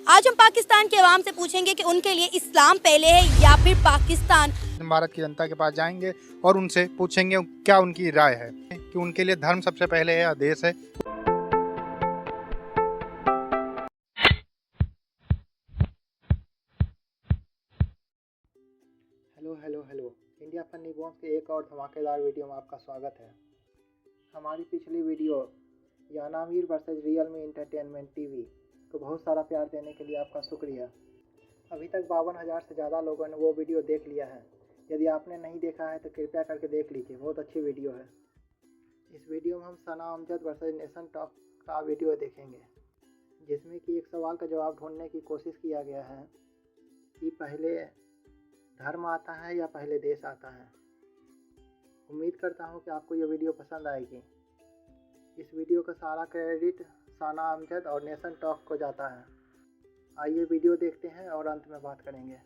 आज हम पाकिस्तान के अवाम से पूछेंगे कि उनके लिए इस्लाम पहले है या फिर पाकिस्तान। भारत की जनता के पास जाएंगे और उनसे पूछेंगे क्या उनकी राय है कि उनके लिए धर्म सबसे पहले है या देश है। हेलो इंडिया फनी बॉम्ब के एक और धमाकेदार वीडियो में आपका स्वागत है। हमारी पिछली वीडियो यानामीर वर्सेज रियलमी एंटरटेनमेंट टीवी को बहुत सारा प्यार देने के लिए आपका शुक्रिया। अभी तक 52,000 से ज़्यादा लोगों ने वो वीडियो देख लिया है। यदि आपने नहीं देखा है तो कृपया करके देख लीजिए, बहुत अच्छी वीडियो है। इस वीडियो में हम सना अमजद वर्सेज नेशन टॉक का वीडियो देखेंगे, जिसमें कि एक सवाल का जवाब ढूंढने की कोशिश किया गया है कि पहले धर्म आता है या पहले देश आता है। उम्मीद करता हूँ कि आपको ये वीडियो पसंद आएगी। इस वीडियो का सारा क्रेडिट सना अमजद और नेशन टॉक को जाता है। आइए वीडियो देखते हैं और अंत में बात करेंगे।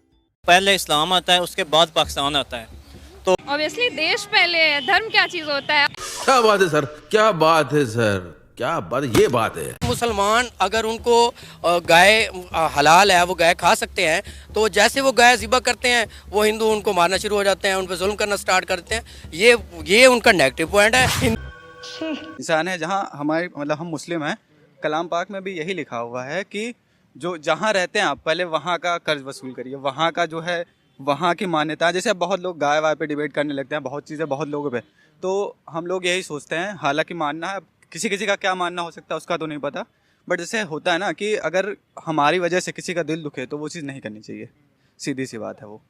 पहले इस्लाम आता है, उसके बाद पाकिस्तान आता है। तो ऑब्वियसली देश पहले है, धर्म क्या चीज होता है। क्या बात है सर, क्या बात है सर, क्या बात, ये बात है। मुसलमान अगर उनको गाय हलाल है, वो गाय खा सकते हैं, तो जैसे वो गाय ज़िबा करते हैं वो हिंदू उनको मारना शुरू हो जाते हैं, उन पर जुल्म करना स्टार्ट करते हैं। ये उनका नेगेटिव पॉइंट है। इंसान है जहाँ हमारे हम मुस्लिम हैं, कलाम पाक में भी यही लिखा हुआ है कि जो जहाँ रहते हैं आप पहले वहाँ का कर्ज वसूल करिए, वहाँ का जो है वहाँ की मान्यता है। जैसे बहुत लोग गाय वाय पे डिबेट करने लगते हैं, बहुत चीज़ें बहुत लोगों पे, तो हम लोग यही सोचते हैं, हालांकि मानना है किसी का क्या मानना हो सकता है उसका तो नहीं पता, बट जैसे होता है ना कि अगर हमारी वजह से किसी का दिल दुखे तो वो चीज़ नहीं करनी चाहिए, सीधी सी बात है वो।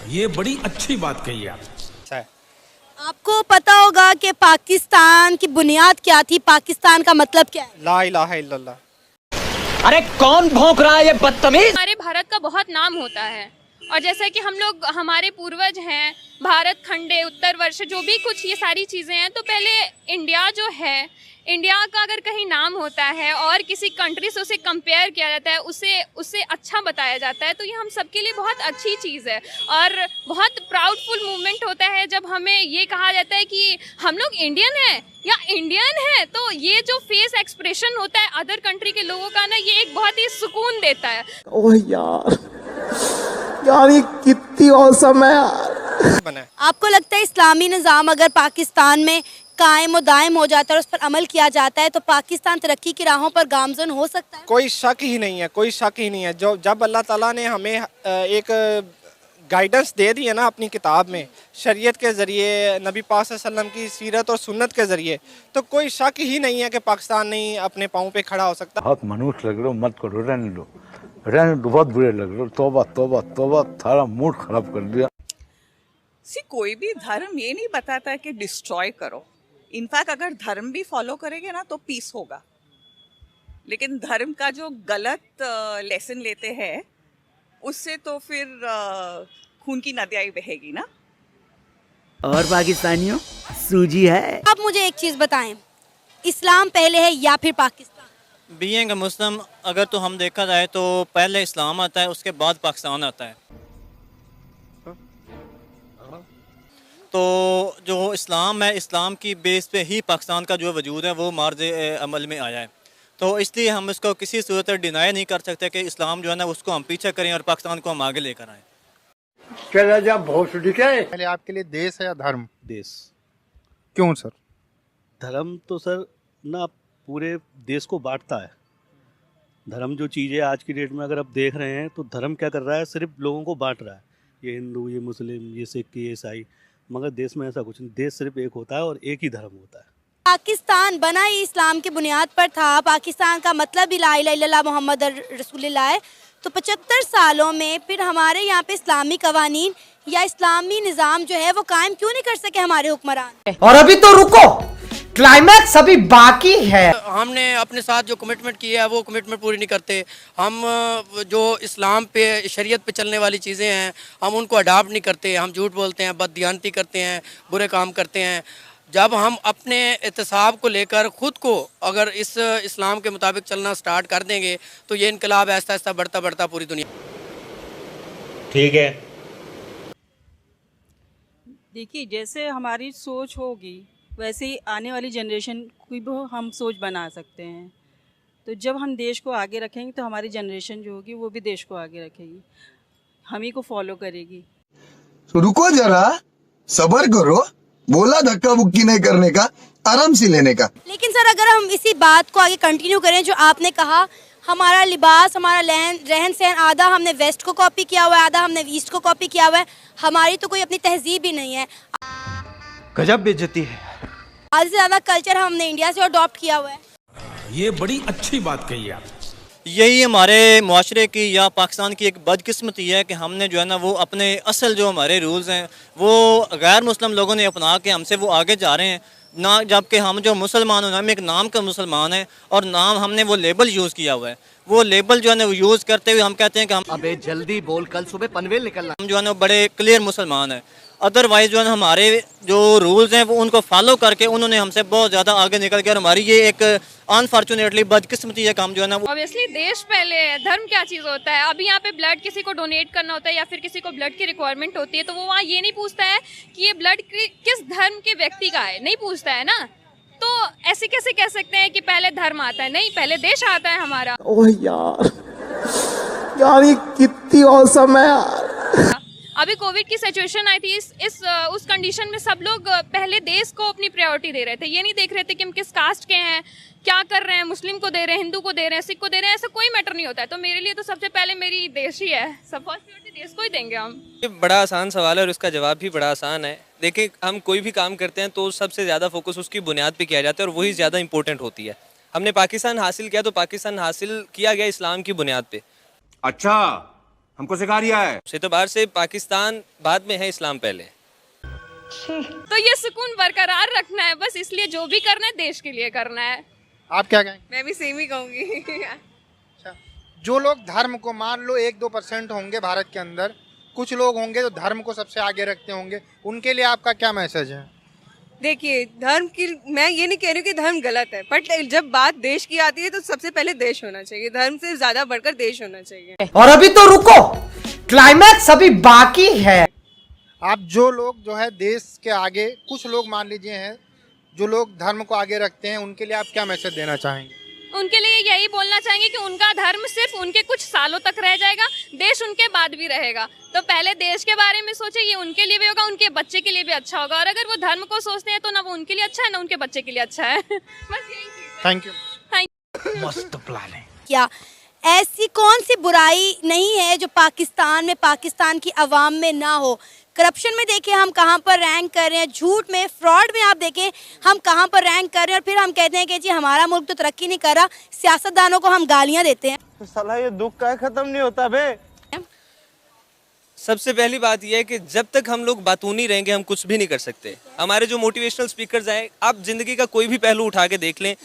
ये बड़ी अच्छी बात कही आप। आपको पता होगा कि पाकिस्तान की बुनियाद क्या थी, पाकिस्तान का मतलब क्या है? ला इलाहा इल्लल्लाह। अरे कौन भौंक रहा है ये बदतमीज? हमारे भारत का बहुत नाम होता है, और जैसा कि हम लोग हमारे पूर्वज हैं, भारत खंडे उत्तरवर्ष जो भी कुछ ये सारी चीज़ें हैं, तो पहले इंडिया जो है, इंडिया का अगर कहीं नाम होता है और किसी कंट्री से उसे कंपेयर किया जाता है, उससे अच्छा बताया जाता है, तो ये हम सबके लिए बहुत अच्छी चीज़ है और बहुत प्राउडफुल मूवमेंट होता है जब हमें ये कहा जाता है कि हम लोग इंडियन हैं या इंडियन है। तो ये जो फेस एक्सप्रेशन होता है अदर कंट्री के लोगों का ना, ये एक बहुत ही सुकून देता है। ओह यार ये कितनी औसम है यार। आपको लगता है इस्लामी निज़ाम अगर पाकिस्तान में कायम और दायम हो जाता है और उस पर अमल किया जाता है तो पाकिस्तान तरक्की की राहों पर गामजन हो सकता है? कोई शक ही नहीं है, कोई शक ही नहीं है। जब अल्लाह ताला ने हमें एक गाइडेंस दे दी है ना अपनी किताब में, शरीयत के ज़रिए, नबी पाक सल्लल्लाहु अलैहि वसल्लम की सीरत और सुन्नत के ज़रिए, तो कोई शक ही नहीं है कि पाकिस्तान नहीं अपने पाँव पे खड़ा हो सकता। बहुत मनुष्य लग रहे हो, मत करो, रहने दो, बहुत बुरे लग रहे हो। तौबा तौबा तौबा, थारा मूड खराब कर दिया। कोई भी धर्म ये नहीं बताता कि डिस्ट्रॉय करो। इनफैक्ट अगर धर्म भी फॉलो करेंगे ना तो पीस होगा, लेकिन धर्म का जो गलत लेसन लेते हैं उससे तो फिर खून की नदियाँ ही बहेगी ना। और पाकिस्तानियों सूजी है। आप मुझे एक चीज़ बताएं, इस्लाम पहले है या फिर पाकिस्तान? बीइंग अ मुस्लिम अगर तो हम देखा जाए तो पहले इस्लाम आता है, उसके बाद पाकिस्तान आता है। तो जो इस्लाम है, इस्लाम की बेस पे ही पाकिस्तान का जो वजूद है वो मार्ज अमल में आया है। तो इसलिए हम इसको किसी सूरत डिनाई नहीं कर सकते कि इस्लाम जो है ना उसको हम पीछे करें और पाकिस्तान को हम आगे लेकर आएँ। पहले आपके लिए देश है या धर्म? देश। क्यों सर? धर्म तो सर ना पूरे देश को बांटता है। धर्म जो चीज़ है आज की डेट में अगर आप देख रहे हैं तो धर्म क्या कर रहा है, सिर्फ लोगों को बांट रहा है। ये हिंदू, ये मुस्लिम, ये सिख, ये ईसाई, मगर देश में ऐसा कुछ नहीं। देश सिर्फ एक होता है और एक ही धर्म होता है। पाकिस्तान बना ही इस्लाम की बुनियाद पर था। पाकिस्तान का मतलब ही ला इलाहा इल्लल्लाह मोहम्मद रसूलुल्लाह है। तो 75 सालों में फिर हमारे यहाँ पे इस्लामी कवानीन या इस्लामी निज़ाम जो है वो कायम क्यों नहीं कर सके हमारे हुक्मरान? और अभी तो रुको, क्लाइमैक्स अभी बाकी है। हमने अपने साथ जो कमिटमेंट की है वो कमिटमेंट पूरी नहीं करते। हम जो इस्लाम पे, शरीयत पे चलने वाली चीज़ें हैं हम उनको अडॉप्ट नहीं करते। हम झूठ बोलते हैं, बददियानती करते हैं, बुरे काम करते हैं। जब हम अपने एहतसाब को लेकर ख़ुद को अगर इस इस्लाम के मुताबिक चलना स्टार्ट कर देंगे तो ये इनकलाब आहिस्ता आहिस्ता बढ़ता बढ़ता पूरी दुनिया। ठीक है, देखिए जैसे हमारी सोच होगी वैसे ही आने वाली जनरेशन की भी हम सोच बना सकते हैं। तो जब हम देश को आगे रखेंगे तो हमारी जनरेशन जो होगी वो भी देश को आगे रखेगी, हम ही को फॉलो करेगी। रुको जरा, सब्र करो, बोला धक्का बुक्की नहीं करने का, आराम से लेने का। लेकिन सर अगर हम इसी बात को आगे कंटिन्यू करें, जो आपने कहा हमारा लिबास, हमारा रहन सहन, आधा हमने वेस्ट को कॉपी किया हुआ है, आधा हमने ईस्ट को कॉपी किया हुआ है, हमारी तो कोई अपनी तहजीब ही नहीं है। गजब बेइज्जती है। आधे से ज़्यादा कल्चर हमने इंडिया से अडॉप्ट किया हुआ है। ये बड़ी अच्छी बात कही आप। यही हमारे माशरे की या पाकिस्तान की एक बदकिस्मती है कि हमने जो है ना वो अपने असल जो हमारे रूल्स हैं वो गैर मुस्लिम लोगों ने अपना के हमसे वो आगे जा रहे हैं ना, जबकि हम जो मुसलमान हैं, हम एक नाम का मुसलमान है और नाम हमने वो लेबल यूज़ किया हुआ है। वो लेबल जो है ना वो यूज़ करते हुए हम कहते हैं कि हम अबे जल्दी बोल, कल सुबह पनवेल निकलना। हम जो है ना बड़े क्लियर मुसलमान हैं। अदरवाइज़ जो है हमारे जो रूल्स हैं वो उनको फॉलो करके उन्होंने हमसे बहुत ज़्यादा आगे निकल के, और हमारी ये एक अनफॉर्चुनेटली बदकिस्मती है काम जो है ना। ऑब्वियसली देश पहले है, धर्म क्या चीज़ होता है। अभी यहाँ पे ब्लड किसी को डोनेट करना होता है या फिर किसी को ब्लड की रिक्वायरमेंट होती है तो वो वहाँ ये नहीं पूछता है कि ये ब्लड किस धर्म के व्यक्ति का है, नहीं पूछता है ना। तो ऐसे कैसे कह सकते हैं कि पहले धर्म आता है? नहीं, पहले देश आता है हमारा। ओह यार ये कितनी औसम है यार। अभी कोविड की सिचुएशन आई थी, उस कंडीशन में सब लोग पहले देश को अपनी प्रायोरिटी दे रहे थे। ये नहीं देख रहे थे कि हम किस कास्ट के हैं, क्या कर रहे हैं, मुस्लिम को दे रहे हैं, हिंदू को दे रहे हैं, सिख को दे रहे हैं, ऐसा कोई मैटर नहीं होता है। तो मेरे लिए तो सबसे पहले मेरी देश ही है, सब फर्स्ट प्रायोरिटी देश को ही देंगे हम। ये बड़ा आसान सवाल है और उसका जवाब भी बड़ा आसान है। देखिए, हम कोई भी काम करते हैं तो सबसे ज़्यादा फोकस उसकी बुनियाद पे किया जाता है और वही ज़्यादा इंपॉर्टेंट होती है। हमने पाकिस्तान हासिल किया तो पाकिस्तान हासिल किया गया इस्लाम की बुनियाद पे। अच्छा, हमको सिखा रिया है। से तो बाहर से पाकिस्तान बाद में है, इस्लाम पहले। तो ये सुकून बरकरार रखना है बस, इसलिए जो भी करना है देश के लिए करना है। आप क्या कहेंगे? मैं भी सेम ही कहूँगी। अच्छा, जो लोग धर्म को, मान लो 1-2% होंगे भारत के अंदर, कुछ लोग होंगे जो धर्म को सबसे आगे रखते होंगे, उनके लिए आपका क्या मैसेज है? देखिए, धर्म की, मैं ये नहीं कह रही हूँ कि धर्म गलत है, बट जब बात देश की आती है तो सबसे पहले देश होना चाहिए। धर्म से ज्यादा बढ़कर देश होना चाहिए। और अभी तो रुको, क्लाइमैक्स अभी बाकी है। आप जो लोग जो है देश के आगे, कुछ लोग मान लीजिए हैं जो लोग धर्म को आगे रखते हैं, उनके लिए आप क्या मैसेज देना चाहेंगे? उनके लिए यही बोलना चाहेंगे कि उनका धर्म सिर्फ उनके कुछ सालों तक रह जाएगा, देश उनके बाद भी रहेगा। तो पहले देश के बारे में सोचे, ये उनके लिए भी होगा, उनके बच्चे के लिए भी अच्छा होगा। और अगर वो धर्म को सोचते हैं तो ना वो उनके लिए अच्छा है ना उनके बच्चे के लिए अच्छा है। बस यही चीज़ है। Thank you. मस्त प्लान है। क्या ऐसी कौन सी बुराई नहीं है जो पाकिस्तान में, पाकिस्तान की आवाम में ना हो? करप्शन में देखें हम कहाँ पर रैंक कर रहे हैं, झूठ में, फ्रॉड में आप देखें हम कहाँ पर रैंक कर रहे हैं, और फिर हम कहते हैं कि जी हमारा मुल्क तो तरक्की नहीं कर रहा। सियासतदानों को हम गालियाँ देते हैं। साला ये दुख का खत्म नहीं होता बे। सबसे पहली बात यह है कि जब तक हम लोग बातूनी रहेंगे हम कुछ भी नहीं कर सकते। हमारे जो मोटिवेशनल स्पीकर्स हैं, आप जिंदगी का कोई भी पहलू उठा के देख लें,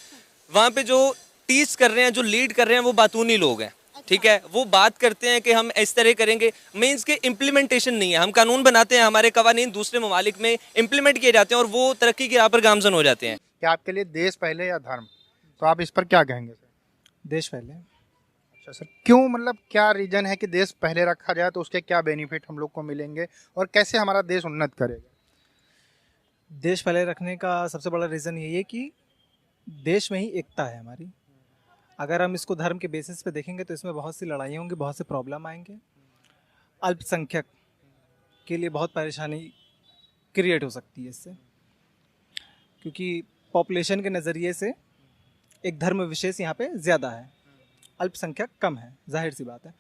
वहाँ पे जो टीच कर रहे हैं, जो लीड कर रहे हैं, वो बातूनी लोग हैं। ठीक है, वो बात करते हैं कि हम इस तरह करेंगे, मीन्स के इम्प्लीमेंटेशन नहीं है। हम कानून बनाते हैं, हमारे कवानीन दूसरे ममालिक में इम्प्लीमेंट किए जाते हैं और वो तरक्की की राह पर गामजन हो जाते हैं। क्या आपके लिए देश पहले या धर्म? तो आप इस पर क्या कहेंगे सर? देश पहले। अच्छा सर, क्यों, मतलब क्या रीज़न है कि देश पहले रखा जाए, तो उसके क्या बेनिफिट हम लोग को मिलेंगे और कैसे हमारा देश उन्नत करेगा? देश पहले रखने का सबसे बड़ा रीज़न यही है कि देश में ही एकता है हमारी। अगर हम इसको धर्म के बेसिस पे देखेंगे तो इसमें बहुत सी लड़ाइयाँ होंगी, बहुत से प्रॉब्लम आएंगे। अल्पसंख्यक के लिए बहुत परेशानी क्रिएट हो सकती है इससे, क्योंकि पॉपुलेशन के नज़रिए से एक धर्म विशेष यहाँ पे ज़्यादा है, अल्पसंख्यक कम है, जाहिर सी बात है।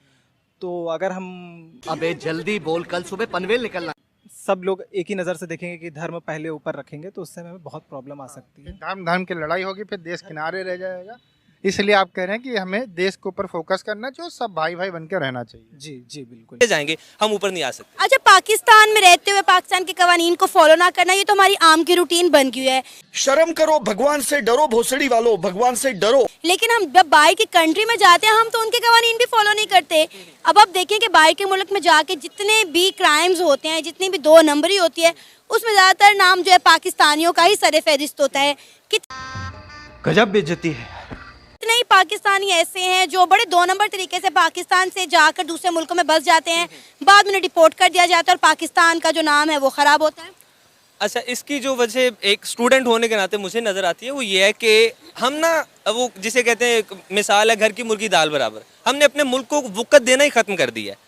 तो अगर हम, अबे जल्दी बोल, कल सुबह पनवेल निकलना। सब लोग एक ही नज़र से देखेंगे कि धर्म पहले ऊपर रखेंगे तो उससे हमें बहुत प्रॉब्लम आ सकती है। धर्म की लड़ाई होगी, फिर देश किनारे रह जाएगा। इसलिए आप कह रहे हैं कि हमें देश के ऊपर फोकस करना चाहिए, सब भाई भाई बनकर रहना चाहिए। जी जी बिल्कुल। जाएंगे हम ऊपर नहीं आ सकते। अच्छा, पाकिस्तान में रहते हुए पाकिस्तान के कवानीन को फॉलो ना करना, ये तो हमारी आम की रूटीन बन गई है। शर्म करो, भगवान से डरो, भोसड़ी वालों, भगवान से डरो। लेकिन हम जब बाहर की कंट्री में जाते हैं हम तो उनके कवानीन भी फॉलो नहीं करते। अब आप देखें कि बाहर के मुल्क में जाके जितने भी क्राइम्स होते हैं, जितनी भी 2 नंबरी होती है, उसमें ज़्यादातर नाम जो है पाकिस्तानियों का ही सर फहरिस्त होता है। गजब बेइज्जती है। नहीं, पाकिस्तानी ऐसे हैं जो बड़े 2 नंबर तरीके से पाकिस्तान से जाकर दूसरे मुल्कों में बस जाते हैं, बाद में उन्हें डिपोर्ट कर दिया जाता है और पाकिस्तान का जो नाम है वो ख़राब होता है। अच्छा, इसकी जो वजह एक स्टूडेंट होने के नाते मुझे नज़र आती है वो ये है कि हम ना वो जिसे कहते हैं मिसाल है घर की मुर्गी दाल बराबर, हमने अपने मुल्क को वक़्त देना ही ख़त्म कर दिया है।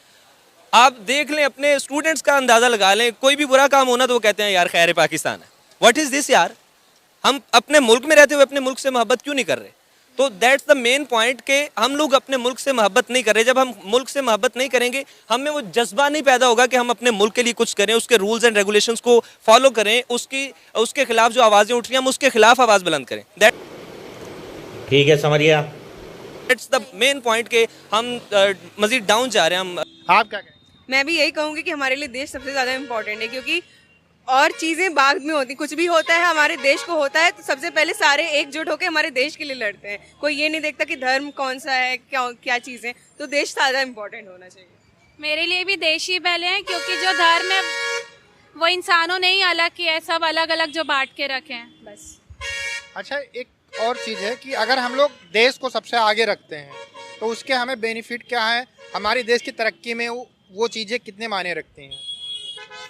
आप देख लें, अपने स्टूडेंट्स का अंदाज़ा लगा लें, कोई भी बुरा काम होना तो वो कहते हैं यार खैर पाकिस्तान है। व्हाट इज़ दिस यार? हम अपने मुल्क में रहते हुए अपने मुल्क से मोहब्बत क्यों नहीं कर रहे? तो दैट्स द मेन पॉइंट कि हम लोग अपने मुल्क से मोहब्बत नहीं कर रहे। जब हम मुल्क से मोहब्बत नहीं करेंगे, हमें वो जज्बा नहीं पैदा होगा कि हम अपने मुल्क के लिए कुछ करें, उसके रूल्स एंड रेगुलेशंस को फॉलो करें, उसके खिलाफ जो आवाज़ें उठ रही हैं हम उसके खिलाफ आवाज़ बुलंद करें। ठीक है, समझ गया। दैट्स द मेन पॉइंट कि हम मजीद डाउन जा रहे हैं। हम आप क्या कहें? मैं भी यही कहूँगी कि हमारे लिए देश सबसे ज़्यादा इम्पोर्टेंट है, क्योंकि और चीज़ें बाद में होती, कुछ भी होता है हमारे देश को होता है तो सबसे पहले सारे एकजुट होकर हमारे देश के लिए लड़ते हैं। कोई ये नहीं देखता कि धर्म कौन सा है, क्या चीज़ें, तो देश ज़्यादा इम्पोर्टेंट होना चाहिए। मेरे लिए भी देश ही पहले है, क्योंकि जो धर्म है वो इंसानों ने ही अलग किया है, सब अलग अलग जो बांट के रखे हैं बस। अच्छा, एक और चीज़ है कि अगर हम लोग देश को सबसे आगे रखते हैं तो उसके हमें बेनिफिट क्या है, हमारे देश की तरक्की में वो चीज़ें कितने मायने रखती हैं?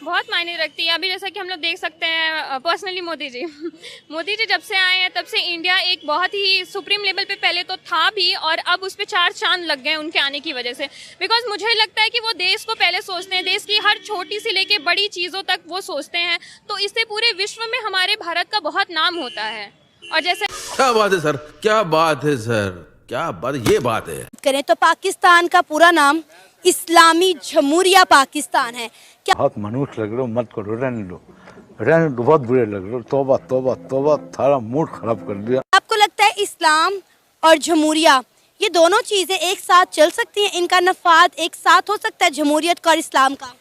बहुत मायने रखती है। अभी जैसा कि हम लोग देख सकते हैं पर्सनली मोदी जी जब से आए हैं तब से इंडिया एक बहुत ही सुप्रीम लेवल पे पहले तो था भी, और अब उस पर 4 चांद लग गए उनके आने की वजह से। बिकॉज मुझे लगता है कि वो देश को पहले सोचते हैं, देश की हर छोटी सी लेके बड़ी चीज़ों तक वो सोचते हैं, तो इससे पूरे विश्व में हमारे भारत का बहुत नाम होता है। और जैसे क्या बात है सर, क्या बात है सर, क्या बात, ये बात है। करें तो पाकिस्तान का पूरा नाम इस्लामी जमहूरिया पाकिस्तान है। क्या बहुत मनुष्य लग रहे हो, मत करो, रहने दो, बहुत बुरे लग रहे हो। तौबा तौबा तौबा, थारा मूड खराब कर दिया। आपको लगता है इस्लाम और जमहूरिया ये दोनों चीजें एक साथ चल सकती हैं? इनका नफाद एक साथ हो सकता है, जमहूरियत का और इस्लाम का?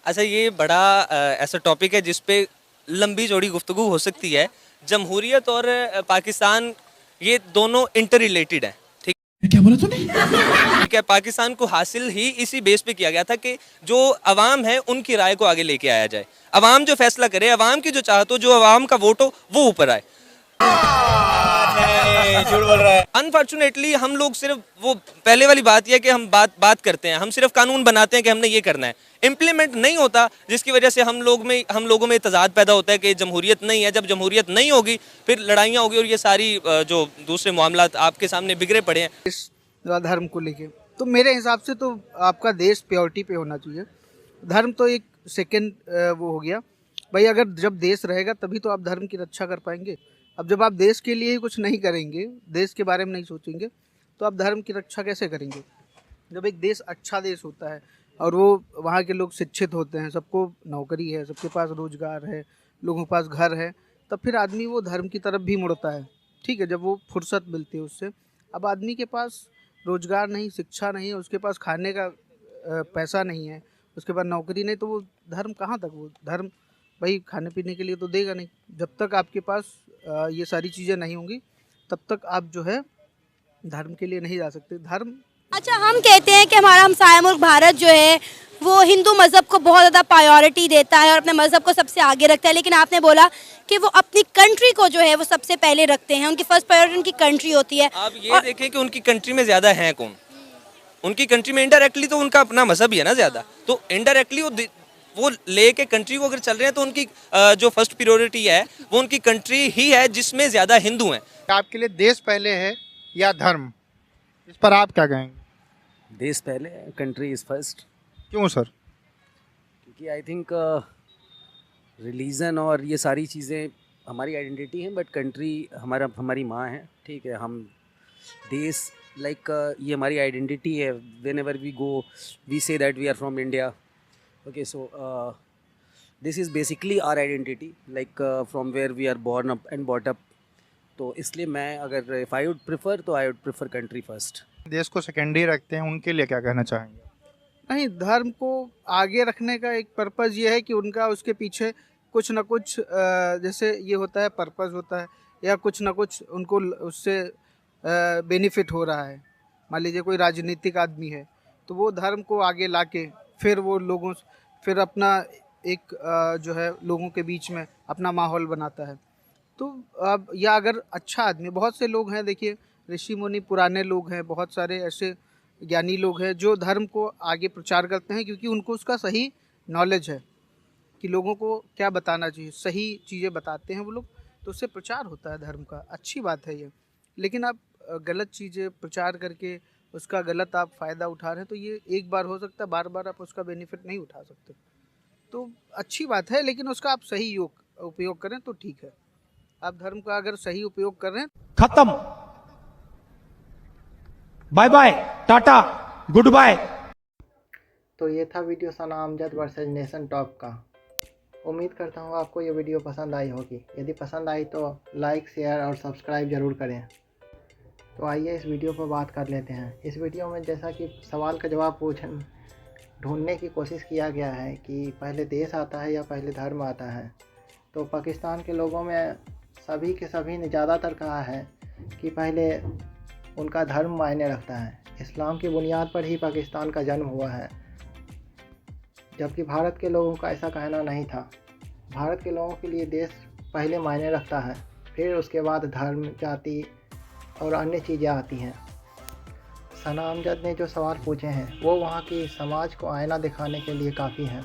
अच्छा, ये बड़ा ऐसा टॉपिक है जिसपे लंबी चौड़ी गुफ्तगू हो सकती है। जमहूरियत और पाकिस्तान ये दोनों इंटर रिलेटेड हैं। क्या बोला तूने? ठीक है, पाकिस्तान को हासिल ही इसी बेस पे किया गया था कि जो अवाम है उनकी राय को आगे लेके आया जाए, अवाम जो फैसला करे, अवाम की जो चाहत हो, जो अवाम का वोट हो वो ऊपर आए। झूठ बोल रहा है। अनफॉर्चुनेटली हम लोग सिर्फ वो पहले वाली बात यह है कि हम बात करते हैं, हम सिर्फ कानून बनाते हैं कि हमने ये करना है, इम्प्लीमेंट नहीं होता, जिसकी वजह से हम लोगों में तजाद पैदा होता है कि जमहूरियत नहीं है। जब जमहूरियत नहीं होगी फिर लड़ाइयाँ होगी और ये सारी जो दूसरे मामलात आपके सामने बिगड़े पड़े हैं इस धर्म को लेके। तो मेरे हिसाब से तो आपका देश प्योरिटी पे होना चाहिए, धर्म तो एक सेकेंड वो हो गया भाई। अगर जब देश रहेगा तभी तो आप धर्म की रक्षा कर पाएंगे। अब जब आप देश के लिए ही कुछ नहीं करेंगे, देश के बारे में नहीं सोचेंगे, तो आप धर्म की रक्षा कैसे करेंगे? जब एक देश अच्छा देश होता है और वो वहाँ के लोग शिक्षित होते हैं, सबको नौकरी है, सबके पास रोजगार है, लोगों के पास घर है, तब फिर आदमी वो धर्म की तरफ भी मुड़ता है। ठीक है, जब वो फुर्सत मिलती है उससे। अब आदमी के पास रोजगार नहीं, शिक्षा नहीं है, उसके पास खाने का पैसा नहीं है, उसके पास नौकरी नहीं, तो वो धर्म कहाँ तक, वो धर्म भाई खाने पीने के लिए तो देगा नहीं। जब तक आपके पास ये सारी चीज़ें नहीं होंगी तब तक आप जो है धर्म के लिए नहीं जा सकते। धर्म अच्छा, हम कहते हैं कि हमारा हमसाया मुल्क भारत जो है वो हिंदू मज़हब को बहुत ज़्यादा प्रायोरिटी देता है और अपने मज़हब को सबसे आगे रखता है, लेकिन आपने बोला कि वो अपनी कंट्री को जो है वो सबसे पहले रखते हैं, उनकी फर्स्ट प्रायोरिटी उनकी कंट्री होती है। आप ये देखें कि उनकी कंट्री में ज़्यादा हैं कौन? उनकी कंट्री में इनडायरेक्टली तो उनका अपना मज़हब ही है ना ज़्यादा, तो इनडायरेक्टली वो लेके कंट्री को अगर चल रहे हैं तो उनकी जो फर्स्ट प्रायोरिटी है वो उनकी कंट्री ही है जिसमें ज़्यादा हिंदू हैं। आपके लिए देश पहले है या धर्म, इस पर आप क्या कहेंगे? देश पहले, कंट्री इज़ फर्स्ट। क्यों सर? क्योंकि आई थिंक रिलीजन और ये सारी चीज़ें हमारी आइडेंटिटी हैं, बट कंट्री हमारी माँ है। ठीक है, हम देश ये हमारी आइडेंटिटी है। Whenever we go we say that we are from India. Okay, so this is basically our identity, from where we are born up and brought up. तो इसलिए मैं अगर if I would prefer तो I would prefer country first. देश को secondary रखते हैं, उनके लिए क्या कहना चाहेंगे? नहीं, धर्म को आगे रखने का एक पर्पज़ ये है कि उनका उसके पीछे कुछ ना कुछ जैसे ये होता है, पर्पज़ होता है, या कुछ ना कुछ उनको उससे बेनिफिट हो रहा है। मान लीजिए कोई राजनीतिक आदमी है तो वो धर्म को आगे लाके फिर वो लोगों फिर अपना एक जो है लोगों के बीच में अपना माहौल बनाता है। तो अब या अगर अच्छा आदमी, बहुत से लोग हैं, देखिए ऋषि मुनि पुराने लोग हैं, बहुत सारे ऐसे ज्ञानी लोग हैं जो धर्म को आगे प्रचार करते हैं, क्योंकि उनको उसका सही नॉलेज है कि लोगों को क्या बताना चाहिए, सही चीज़ें बताते हैं वो लोग। तो उससे प्रचार होता है धर्म का, अच्छी बात है ये। लेकिन आप गलत चीज़ें प्रचार करके उसका गलत आप फ़ायदा उठा रहे हैं तो ये एक बार हो सकता है, बार बार आप उसका बेनिफिट नहीं उठा सकते। तो अच्छी बात है, लेकिन उसका आप सही उपयोग करें तो ठीक है। आप धर्म का अगर सही उपयोग कर रहे हैं, खत्म, bye bye, tata, good bye. तो ये था video Sana Amjad versus nation top का। उम्मीद करता हूँ आपको ये वीडियो पसंद आई होगी। यदि पसंद आई तो लाइक, शेयर और सब्सक्राइब ज़रूर करें। तो आइए इस वीडियो पर बात कर लेते हैं। इस वीडियो में जैसा कि सवाल का जवाब ढूंढने की कोशिश किया गया है कि पहले देश आता है या पहले धर्म आता है, तो पाकिस्तान के लोगों में सभी के सभी ने ज़्यादातर कहा है कि पहले उनका धर्म मायने रखता है। इस्लाम की बुनियाद पर ही पाकिस्तान का जन्म हुआ है, जबकि भारत के लोगों का ऐसा कहना नहीं था। भारत के लोगों के लिए देश पहले मायने रखता है, फिर उसके बाद धर्म, जाति और अन्य चीज़ें आती हैं। सना अमजद ने जो सवाल पूछे हैं वो वहाँ की समाज को आईना दिखाने के लिए काफ़ी हैं।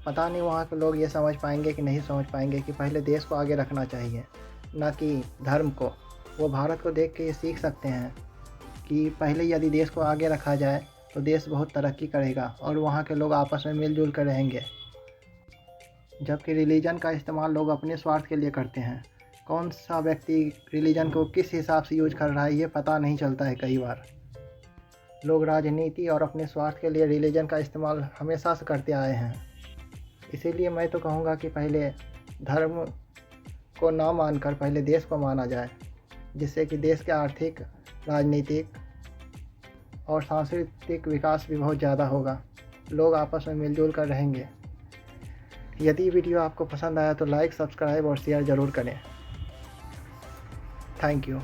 पता नहीं वहाँ के लोग ये समझ पाएंगे कि नहीं समझ पाएंगे कि पहले देश को आगे रखना चाहिए, ना कि धर्म को। वो भारत को देख के ये सीख सकते हैं कि पहले यदि देश को आगे रखा जाए तो देश बहुत तरक्की करेगा और वहाँ के लोग आपस में मिलजुल कर रहेंगे। जबकि रिलीजन का इस्तेमाल लोग अपने स्वार्थ के लिए करते हैं। कौन सा व्यक्ति रिलीजन को किस हिसाब से यूज कर रहा है ये पता नहीं चलता है। कई बार लोग राजनीति और अपने स्वार्थ के लिए रिलीजन का इस्तेमाल हमेशा से करते आए हैं। इसीलिए मैं तो कहूँगा कि पहले धर्म को ना मानकर पहले देश को माना जाए, जिससे कि देश के आर्थिक, राजनीतिक और सांस्कृतिक विकास भी बहुत ज़्यादा होगा। लोग आपस में मिलजुल कर रहेंगे। यदि वीडियो आपको पसंद आया तो लाइक, सब्सक्राइब और शेयर ज़रूर करें। Thank you.